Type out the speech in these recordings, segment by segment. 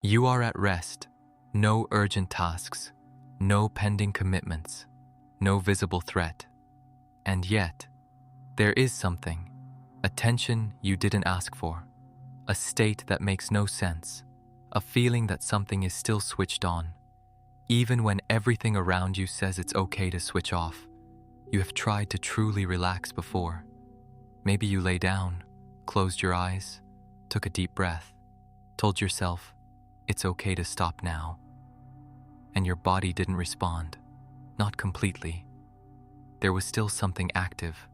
You are at rest, no urgent tasks, no pending commitments, no visible threat. And yet, there is something, a tension you didn't ask for, a state that makes no sense, a feeling that something is still switched on. Even when everything around you says it's okay to switch off, you have tried to truly relax before. Maybe you lay down, closed your eyes, took a deep breath, told yourself, it's okay to stop now. And your body didn't respond, not completely. There was still something active,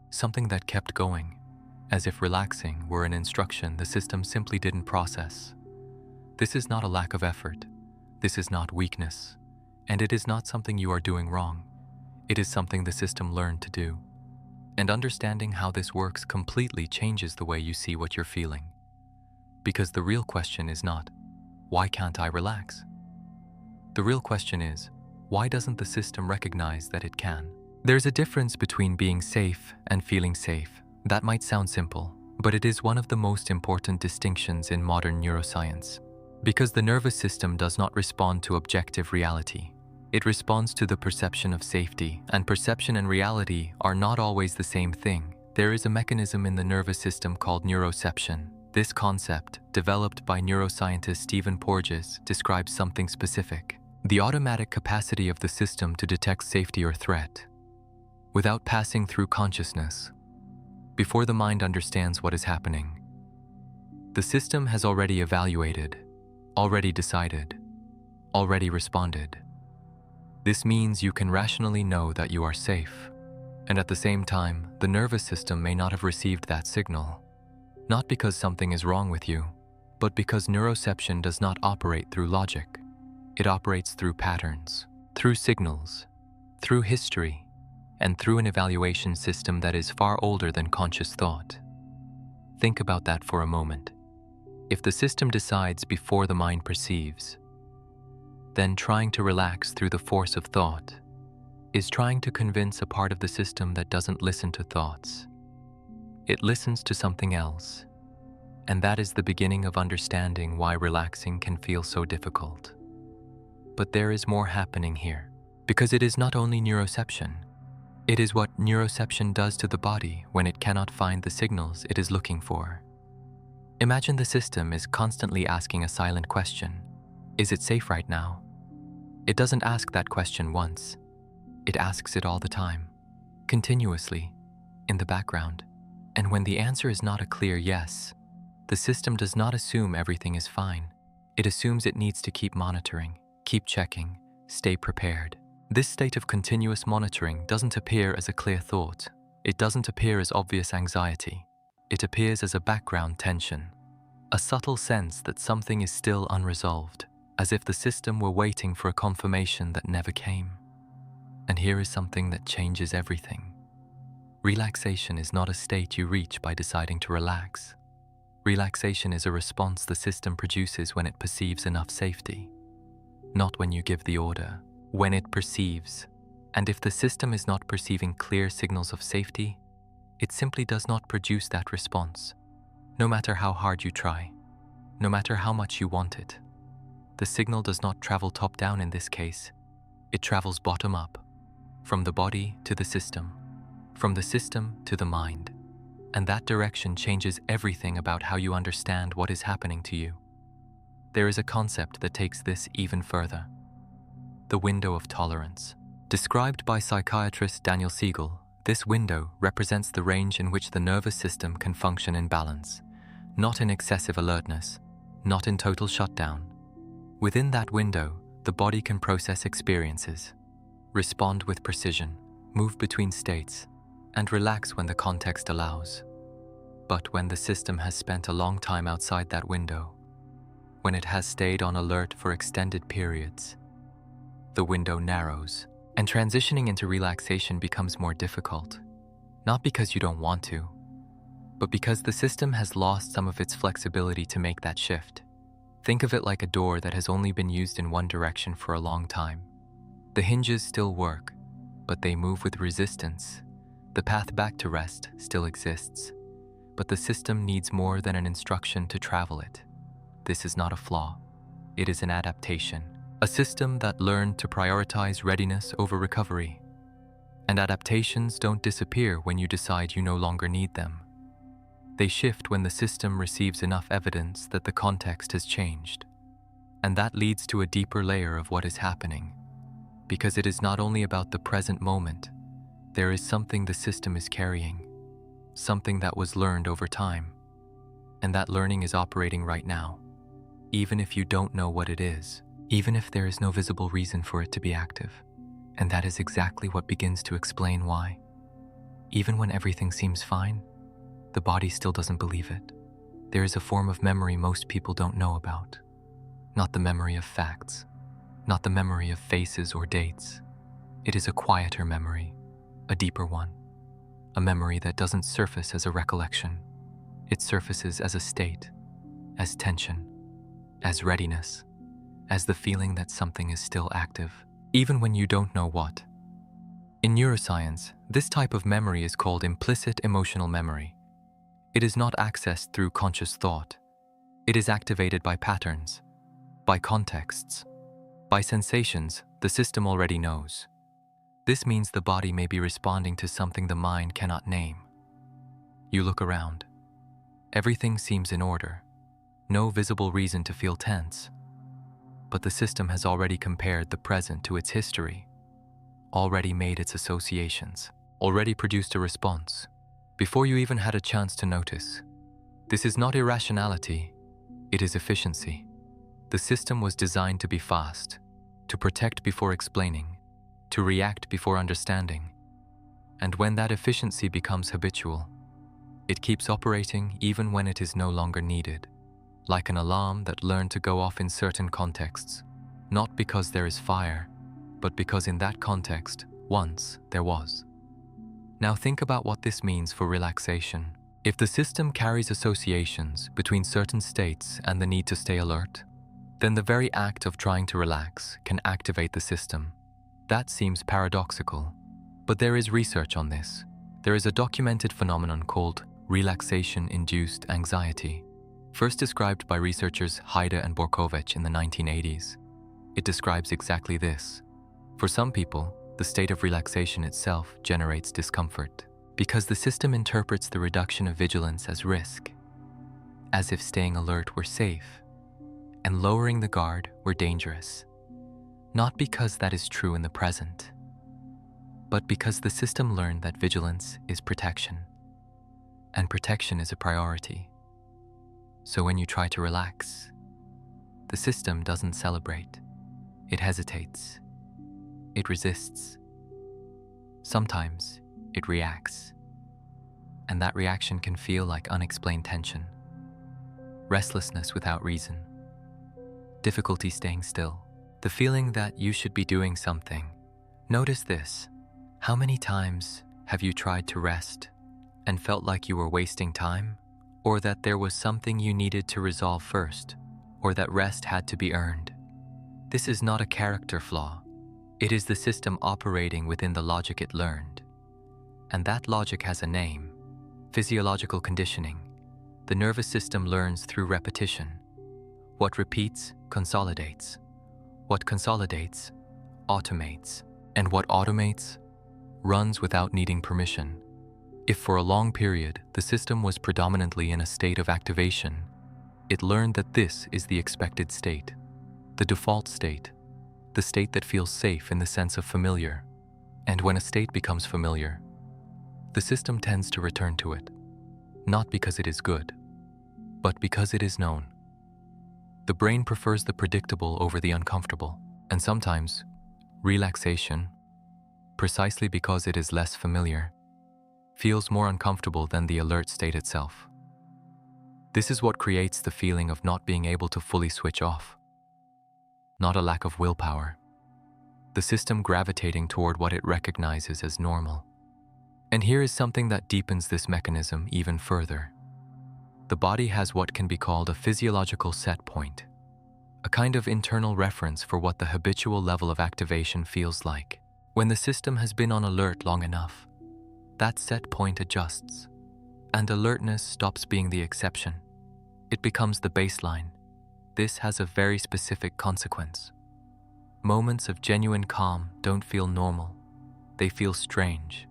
something that kept going, as if relaxing were an instruction the system simply didn't process. This is not a lack of effort. This is not weakness. And it is not something you are doing wrong. It is something the system learned to do. And understanding how this works completely changes the way you see what you're feeling. Because the real question is not, why can't I relax? The real question is, why doesn't the system recognize that it can? There's a difference between being safe and feeling safe. That might sound simple, but it is one of the most important distinctions in modern neuroscience. Because the nervous system does not respond to objective reality. It responds to the perception of safety, and perception and reality are not always the same thing. There is a mechanism in the nervous system called neuroception. This concept, developed by neuroscientist Stephen Porges, describes something specific: the automatic capacity of the system to detect safety or threat, without passing through consciousness. Before the mind understands what is happening, the system has already evaluated, already decided, already responded. This means you can rationally know that you are safe, and at the same time, the nervous system may not have received that signal. Not because something is wrong with you, but because neuroception does not operate through logic. It operates through patterns, through signals, through history, and through an evaluation system that is far older than conscious thought. Think about that for a moment. If the system decides before the mind perceives, then trying to relax through the force of thought is trying to convince a part of the system that doesn't listen to thoughts. It listens to something else, and that is the beginning of understanding why relaxing can feel so difficult. But there is more happening here, because it is not only neuroception. It is what neuroception does to the body when it cannot find the signals it is looking for. Imagine the system is constantly asking a silent question. Is it safe right now? It doesn't ask that question once. It asks it all the time, continuously, in the background. And when the answer is not a clear yes, the system does not assume everything is fine. It assumes it needs to keep monitoring, keep checking, stay prepared. This state of continuous monitoring doesn't appear as a clear thought. It doesn't appear as obvious anxiety. It appears as a background tension, a subtle sense that something is still unresolved, as if the system were waiting for a confirmation that never came. And here is something that changes everything. Relaxation is not a state you reach by deciding to relax. Relaxation is a response the system produces when it perceives enough safety. Not when you give the order, when it perceives. And if the system is not perceiving clear signals of safety, it simply does not produce that response. No matter how hard you try, no matter how much you want it, the signal does not travel top-down in this case. It travels bottom-up, from the body to the system, from the system to the mind. And that direction changes everything about how you understand what is happening to you. There is a concept that takes this even further: the window of tolerance. Described by psychiatrist Daniel Siegel, this window represents the range in which the nervous system can function in balance, not in excessive alertness, not in total shutdown. Within that window, the body can process experiences, respond with precision, move between states, and relax when the context allows. But when the system has spent a long time outside that window, when it has stayed on alert for extended periods, the window narrows, and transitioning into relaxation becomes more difficult. Not because you don't want to, but because the system has lost some of its flexibility to make that shift. Think of it like a door that has only been used in one direction for a long time. The hinges still work, but they move with resistance. The path back to rest still exists, but the system needs more than an instruction to travel it. This is not a flaw. It is an adaptation, a system that learned to prioritize readiness over recovery. And adaptations don't disappear when you decide you no longer need them. They shift when the system receives enough evidence that the context has changed. And that leads to a deeper layer of what is happening. Because it is not only about the present moment, there is something the system is carrying, something that was learned over time. And that learning is operating right now, even if you don't know what it is, even if there is no visible reason for it to be active. And that is exactly what begins to explain why. Even when everything seems fine, the body still doesn't believe it. There is a form of memory most people don't know about. Not the memory of facts, not the memory of faces or dates. It is a quieter memory, a deeper one, a memory that doesn't surface as a recollection. It surfaces as a state, as tension, as readiness, as the feeling that something is still active, even when you don't know what. In neuroscience, this type of memory is called implicit emotional memory. It is not accessed through conscious thought. It is activated by patterns, by contexts, by sensations the system already knows. This means the body may be responding to something the mind cannot name. You look around. Everything seems in order. No visible reason to feel tense. But the system has already compared the present to its history, already made its associations, already produced a response, before you even had a chance to notice. This is not irrationality, it is efficiency. The system was designed to be fast, to protect before explaining, to react before understanding. And when that efficiency becomes habitual, it keeps operating even when it is no longer needed, like an alarm that learned to go off in certain contexts, not because there is fire, but because in that context, once there was. Now think about what this means for relaxation. If the system carries associations between certain states and the need to stay alert, then the very act of trying to relax can activate the system. That seems paradoxical, but there is research on this. There is a documented phenomenon called relaxation-induced anxiety, first described by researchers Haide and Borkovich in the 1980s. It describes exactly this. For some people, the state of relaxation itself generates discomfort because the system interprets the reduction of vigilance as risk, as if staying alert were safe and lowering the guard were dangerous. Not because that is true in the present, but because the system learned that vigilance is protection, and protection is a priority. So when you try to relax, the system doesn't celebrate. It hesitates. It resists. Sometimes it reacts. And that reaction can feel like unexplained tension, restlessness without reason, difficulty staying still, the feeling that you should be doing something. Notice this. How many times have you tried to rest and felt like you were wasting time, or that there was something you needed to resolve first, or that rest had to be earned? This is not a character flaw. It is the system operating within the logic it learned. And that logic has a name: physiological conditioning. The nervous system learns through repetition. What repeats, consolidates. What consolidates, automates. And what automates, runs without needing permission. If for a long period the system was predominantly in a state of activation, it learned that this is the expected state, the default state, the state that feels safe in the sense of familiar. And when a state becomes familiar, the system tends to return to it, not because it is good, but because it is known. The brain prefers the predictable over the uncomfortable, and sometimes relaxation, precisely because it is less familiar, feels more uncomfortable than the alert state itself. This is what creates the feeling of not being able to fully switch off. Not a lack of willpower. The system gravitating toward what it recognizes as normal. And here is something that deepens this mechanism even further. The body has what can be called a physiological set point, a kind of internal reference for what the habitual level of activation feels like. When the system has been on alert long enough, that set point adjusts, and alertness stops being the exception. It becomes the baseline, This has a very specific consequence. Moments of genuine calm don't feel normal. They feel strange.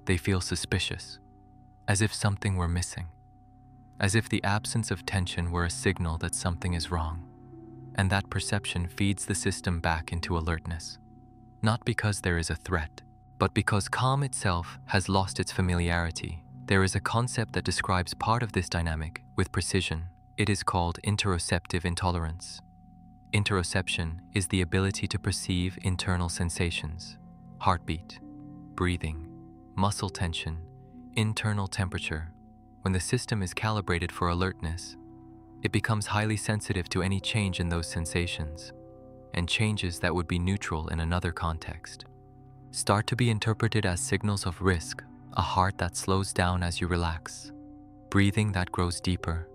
They feel suspicious, as if something were missing, as if the absence of tension were a signal that something is wrong. And that perception feeds the system back into alertness, not because there is a threat, but because calm itself has lost its familiarity. There is a concept that describes part of this dynamic with precision. It is called interoceptive intolerance. Interoception is the ability to perceive internal sensations, heartbeat, breathing, muscle tension, internal temperature. When the system is calibrated for alertness, it becomes highly sensitive to any change in those sensations, and changes that would be neutral in another context start to be interpreted as signals of risk, a heart that slows down as you relax, breathing that grows deeper,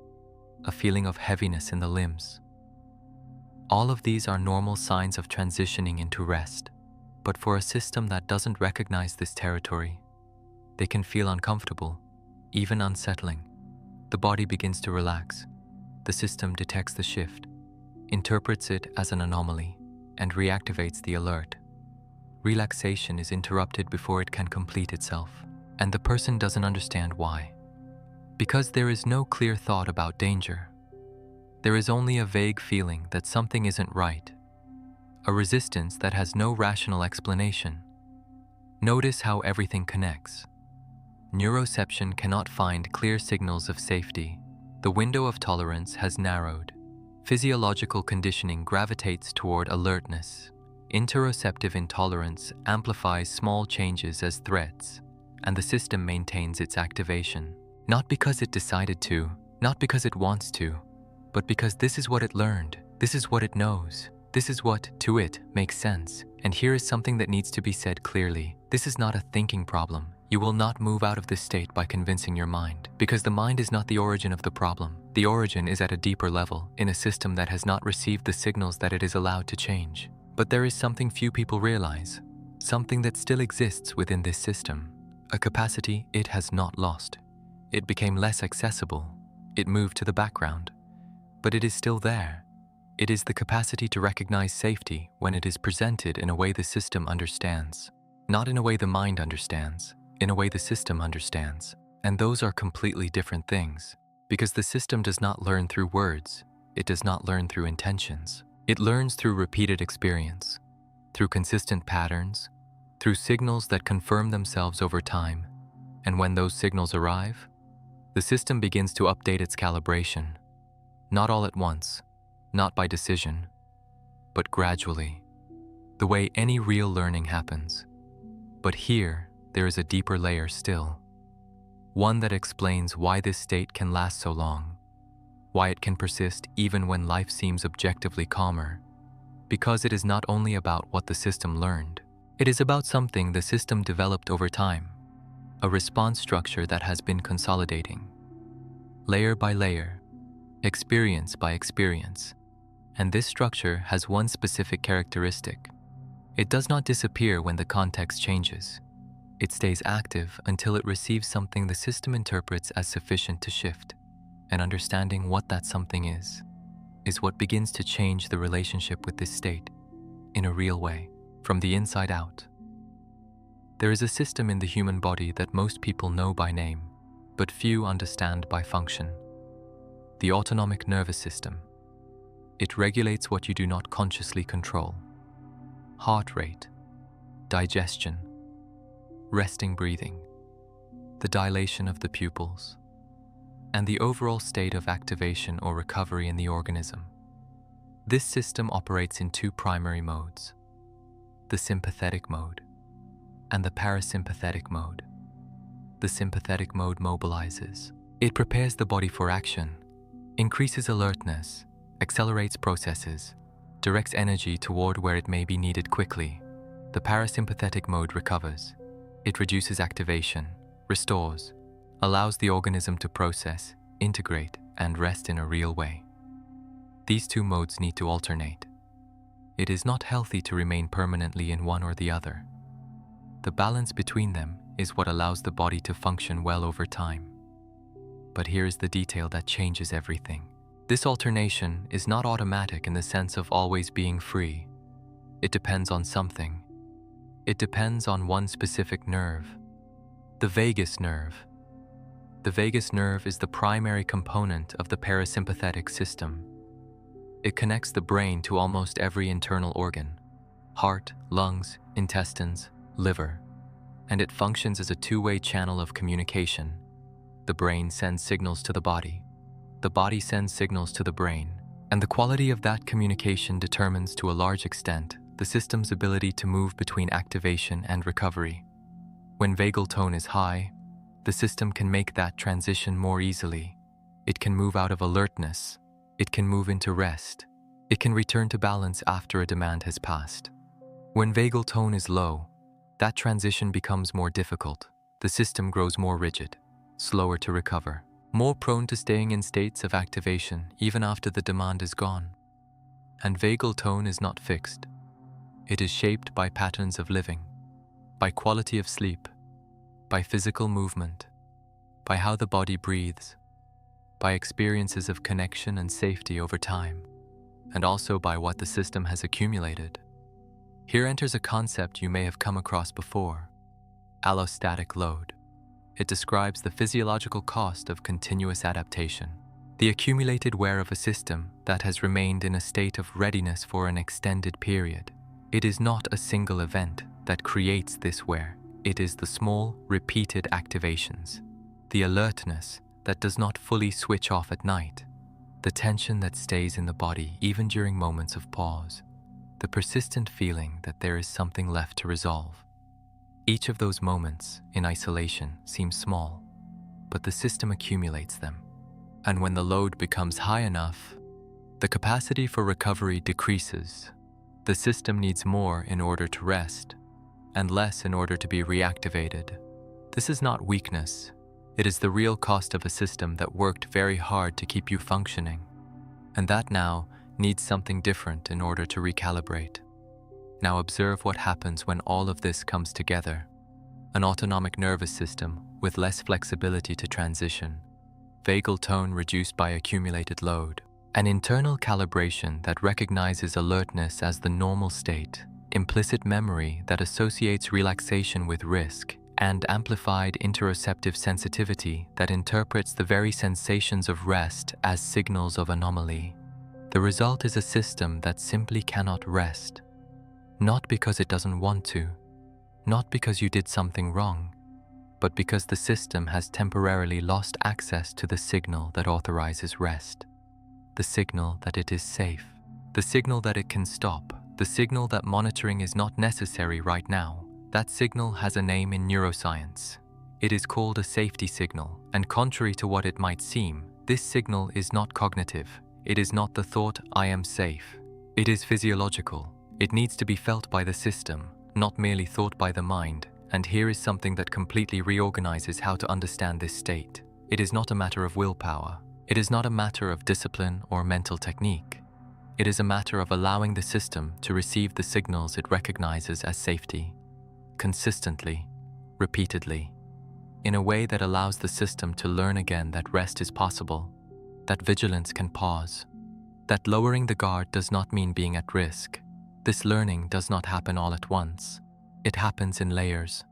a feeling of heaviness in the limbs. All of these are normal signs of transitioning into rest, but for a system that doesn't recognize this territory, they can feel uncomfortable, even unsettling. The body begins to relax. The system detects the shift, interprets it as an anomaly, and reactivates the alert. Relaxation is interrupted before it can complete itself, and the person doesn't understand why. Because there is no clear thought about danger. There is only a vague feeling that something isn't right, a resistance that has no rational explanation. Notice how everything connects. Neuroception cannot find clear signals of safety. The window of tolerance has narrowed. Physiological conditioning gravitates toward alertness. Interoceptive intolerance amplifies small changes as threats, and the system maintains its activation. Not because it decided to, not because it wants to, but because this is what it learned, this is what it knows, this is what, to it, makes sense. And here is something that needs to be said clearly. This is not a thinking problem. You will not move out of this state by convincing your mind, because the mind is not the origin of the problem. The origin is at a deeper level, in a system that has not received the signals that it is allowed to change. But there is something few people realize, something that still exists within this system, a capacity it has not lost. It became less accessible. It moved to the background, but it is still there. It is the capacity to recognize safety when it is presented in a way the system understands, not in a way the mind understands, in a way the system understands. And those are completely different things, because the system does not learn through words. It does not learn through intentions. It learns through repeated experience, through consistent patterns, through signals that confirm themselves over time. And when those signals arrive, the system begins to update its calibration, not all at once, not by decision, but gradually, the way any real learning happens. But here, there is a deeper layer still, one that explains why this state can last so long, why it can persist even when life seems objectively calmer, because it is not only about what the system learned, it is about something the system developed over time, a response structure that has been consolidating, layer by layer, experience by experience. And this structure has one specific characteristic. It does not disappear when the context changes. It stays active until it receives something the system interprets as sufficient to shift. And understanding what that something is what begins to change the relationship with this state in a real way, from the inside out. There is a system in the human body that most people know by name, but few understand by function. The autonomic nervous system. It regulates what you do not consciously control. Heart rate, digestion, resting breathing, the dilation of the pupils, and the overall state of activation or recovery in the organism. This system operates in two primary modes, the sympathetic mode and the parasympathetic mode. The sympathetic mode mobilizes. It prepares the body for action, increases alertness, accelerates processes, directs energy toward where it may be needed quickly. The parasympathetic mode recovers. It reduces activation, restores, allows the organism to process, integrate, and rest in a real way. These two modes need to alternate. It is not healthy to remain permanently in one or the other. The balance between them is what allows the body to function well over time. But here is the detail that changes everything. This alternation is not automatic in the sense of always being free. It depends on something. It depends on one specific nerve, the vagus nerve. The vagus nerve is the primary component of the parasympathetic system. It connects the brain to almost every internal organ: heart, lungs, intestines, liver, and it functions as a two-way channel of communication. The brain sends signals to the body sends signals to the brain, and the quality of that communication determines to a large extent the system's ability to move between activation and recovery. When vagal tone is high, the system can make that transition more easily. It can move out of alertness. It can move into rest. It can return to balance after a demand has passed. When vagal tone is low, that transition becomes more difficult. The system grows more rigid, slower to recover, more prone to staying in states of activation even after the demand is gone. And vagal tone is not fixed. It is shaped by patterns of living, by quality of sleep, by physical movement, by how the body breathes, by experiences of connection and safety over time, and also by what the system has accumulated. Here enters a concept you may have come across before: allostatic load. It describes the physiological cost of continuous adaptation, the accumulated wear of a system that has remained in a state of readiness for an extended period. It is not a single event that creates this wear. It is the small, repeated activations, the alertness that does not fully switch off at night, the tension that stays in the body even during moments of pause, the persistent feeling that there is something left to resolve. Each of those moments in isolation seems small, but the system accumulates them. And when the load becomes high enough, the capacity for recovery decreases. The system needs more in order to rest, and less in order to be reactivated. This is not weakness. It is the real cost of a system that worked very hard to keep you functioning, and that now needs something different in order to recalibrate. Now observe what happens when all of this comes together. An autonomic nervous system with less flexibility to transition, vagal tone reduced by accumulated load, an internal calibration that recognizes alertness as the normal state, implicit memory that associates relaxation with risk, and amplified interoceptive sensitivity that interprets the very sensations of rest as signals of anomaly. The result is a system that simply cannot rest. Not because it doesn't want to, not because you did something wrong, but because the system has temporarily lost access to the signal that authorizes rest, the signal that it is safe, the signal that it can stop, the signal that monitoring is not necessary right now. That signal has a name in neuroscience. It is called a safety signal, and contrary to what it might seem, this signal is not cognitive. It is not the thought, "I am safe." It is physiological. It needs to be felt by the system, not merely thought by the mind, and here is something that completely reorganizes how to understand this state. It is not a matter of willpower. It is not a matter of discipline or mental technique. It is a matter of allowing the system to receive the signals it recognizes as safety, consistently, repeatedly, in a way that allows the system to learn again that rest is possible, that vigilance can pause, that lowering the guard does not mean being at risk. This learning does not happen all at once. It happens in layers,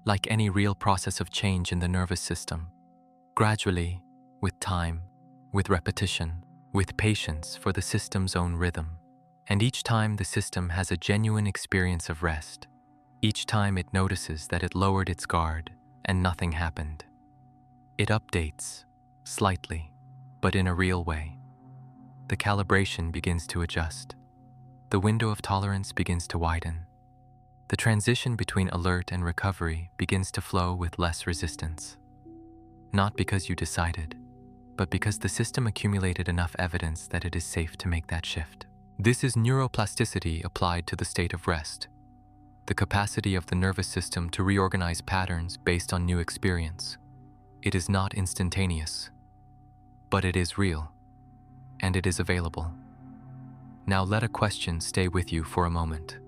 like any real process of change in the nervous system. Gradually, with time, with repetition, with patience for the system's own rhythm. And each time the system has a genuine experience of rest, each time it notices that it lowered its guard and nothing happened. It updates, slightly, but in a real way. The calibration begins to adjust. The window of tolerance begins to widen. The transition between alert and recovery begins to flow with less resistance. Not because you decided, but because the system accumulated enough evidence that it is safe to make that shift. This is neuroplasticity applied to the state of rest, the capacity of the nervous system to reorganize patterns based on new experience. It is not instantaneous, but it is real, and it is available. Now let a question stay with you for a moment.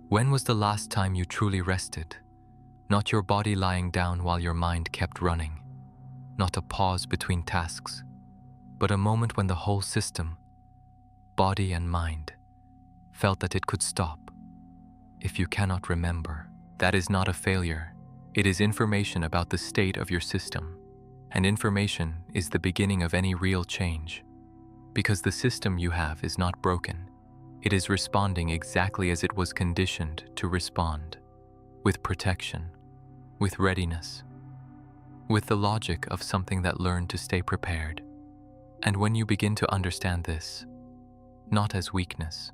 When was the last time you truly rested? Not your body lying down while your mind kept running. Not a pause between tasks, but a moment when the whole system, body and mind, felt that it could stop. If you cannot remember, that is not a failure. It is information about the state of your system. And information is the beginning of any real change. Because the system you have is not broken. It is responding exactly as it was conditioned to respond. With protection, with readiness, with the logic of something that learned to stay prepared. And when you begin to understand this, not as weakness,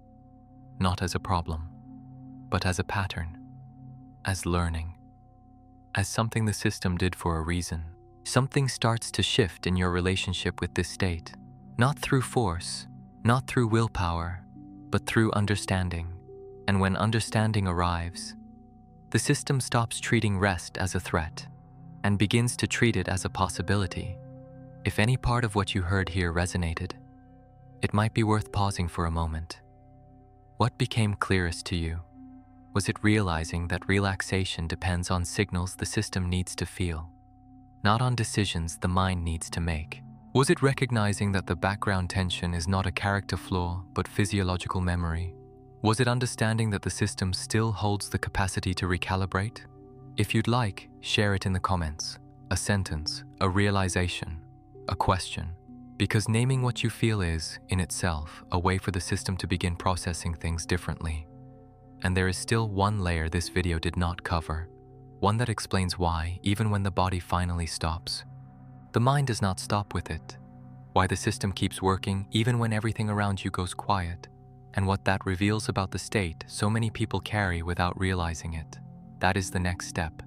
not as a problem, but as a pattern, as learning, as something the system did for a reason, something starts to shift in your relationship with this state, not through force, not through willpower, but through understanding. And when understanding arrives, the system stops treating rest as a threat and begins to treat it as a possibility. If any part of what you heard here resonated, it might be worth pausing for a moment. What became clearest to you? Was it realizing that relaxation depends on signals the system needs to feel, not on decisions the mind needs to make? Was it recognizing that the background tension is not a character flaw, but physiological memory? Was it understanding that the system still holds the capacity to recalibrate? If you'd like, share it in the comments. A sentence, a realization, a question. Because naming what you feel is, in itself, a way for the system to begin processing things differently. And there is still one layer this video did not cover, one that explains why, even when the body finally stops, the mind does not stop with it. Why the system keeps working even when everything around you goes quiet, and what that reveals about the state so many people carry without realizing it. That is the next step.